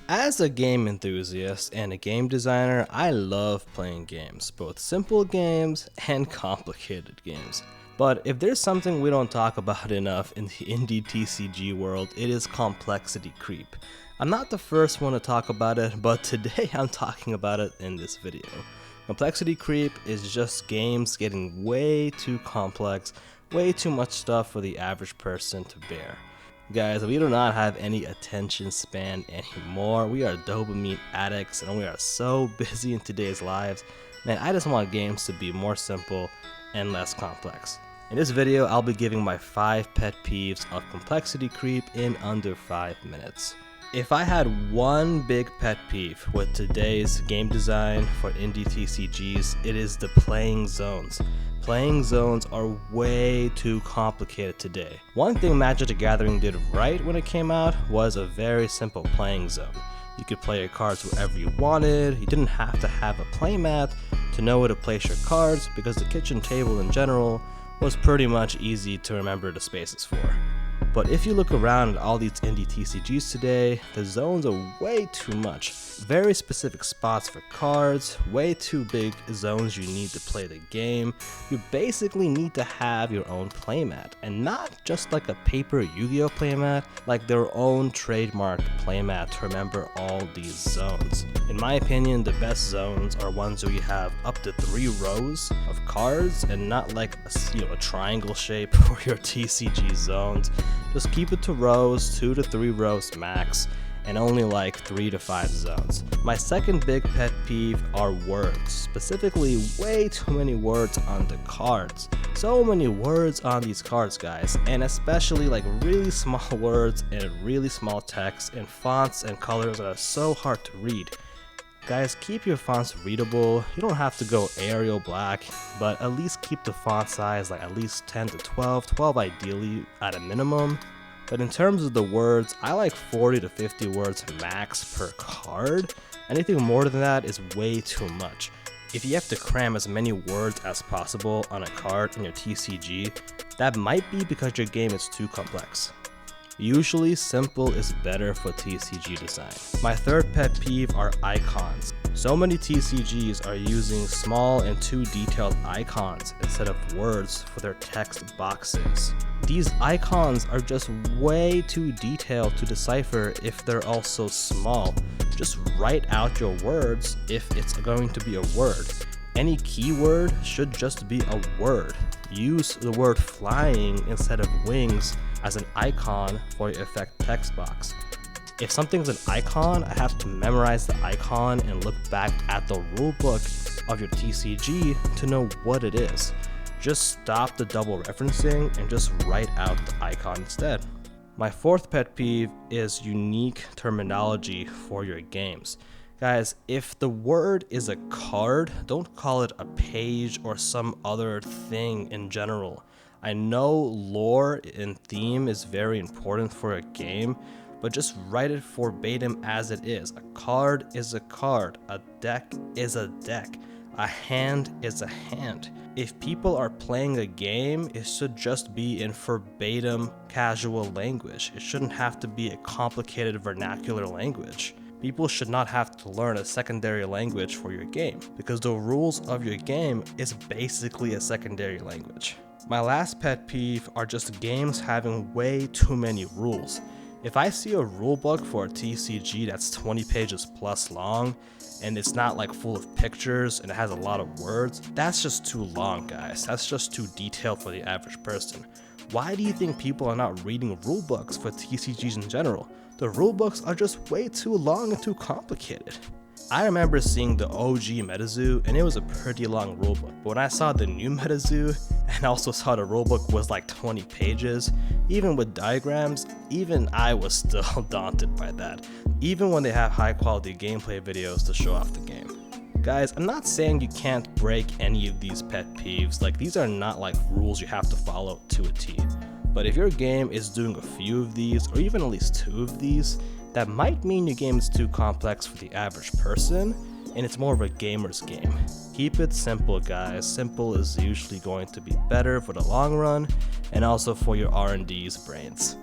As a game enthusiast and a game designer, I love playing games, both simple games and complicated games. But if there's something we don't talk about enough in the indie TCG world, it is complexity creep. I'm not the first one to talk about it, but today I'm talking about it in this video. Complexity creep is just games getting way too complex, way too much stuff for the average person to bear. Guys, we do not have any attention span anymore. We are dopamine addicts and we are so busy in today's lives. Man, I just want games to be more simple and less complex. In this video, I'll be giving my 5 pet peeves of complexity creep in under 5 minutes. If I had one big pet peeve with today's game design for indie TCGs, it is the playing zones. Playing zones are way too complicated today. One thing Magic the Gathering did right when it came out was a very simple playing zone. You could play your cards wherever you wanted. You didn't have to have a playmat to know where to place your cards because the kitchen table in general was pretty much easy to remember the spaces for. But if you look around at all these indie TCGs today, the zones are way too much. Very specific spots for cards, way too big zones you need to play the game. You basically need to have your own playmat, and not just like a paper Yu-Gi-Oh playmat, like their own trademarked playmat to remember all these zones. In my opinion, the best zones are ones where you have up to 3 rows of cards and not like a triangle shape for your TCG zones. Just keep it to rows, 2 to 3 rows max, and only like 3 to 5 zones. My second big pet peeve are words, specifically way too many words on the cards. So many words on these cards, guys, and especially like really small words and really small text and fonts and colors that are so hard to read. Guys, keep your fonts readable. You don't have to go Arial black, but at least keep the font size like at least 10 to 12 ideally at a minimum. But in terms of the words, I like 40 to 50 words max per card. Anything more than that is way too much. If you have to cram as many words as possible on a card in your TCG, that might be because your game is too complex. Usually, simple is better for TCG design. My third pet peeve are icons. So many TCGs are using small and too detailed icons instead of words for their text boxes. These icons are just way too detailed to decipher if they're also small. Just write out your words if it's going to be a word. Any keyword should just be a word. Use the word flying instead of wings as an icon for your effect text box. If something's an icon, I have to memorize the icon and look back at the rulebook of your TCG to know what it is. Just stop the double referencing and just write out the icon instead. My fourth pet peeve is unique terminology for your games. Guys, if the word is a card, don't call it a page or some other thing in general. I know lore and theme is very important for a game, but just write it verbatim as it is. A card is a card, a deck is a deck, a hand is a hand. If people are playing a game, it should just be in verbatim casual language. It shouldn't have to be a complicated vernacular language. People should not have to learn a secondary language for your game, because the rules of your game is basically a secondary language. My last pet peeve are just games having way too many rules. If I see a rulebook for a TCG that's 20 pages plus long, and it's not like full of pictures and it has a lot of words, that's just too long, guys. That's just too detailed for the average person. Why do you think people are not reading rulebooks for TCGs in general? The rulebooks are just way too long and too complicated. I remember seeing the OG MetaZoo and it was a pretty long rulebook, but when I saw the new MetaZoo and also saw the rulebook was like 20 pages, even with diagrams, even I was still daunted by that, even when they have high quality gameplay videos to show off the game. Guys, I'm not saying you can't break any of these pet peeves, like these are not like rules you have to follow to a T. But if your game is doing a few of these, or even at least 2 of these, that might mean your game is too complex for the average person, and it's more of a gamer's game. Keep it simple, guys. Simple is usually going to be better for the long run, and also for your R&D's brains.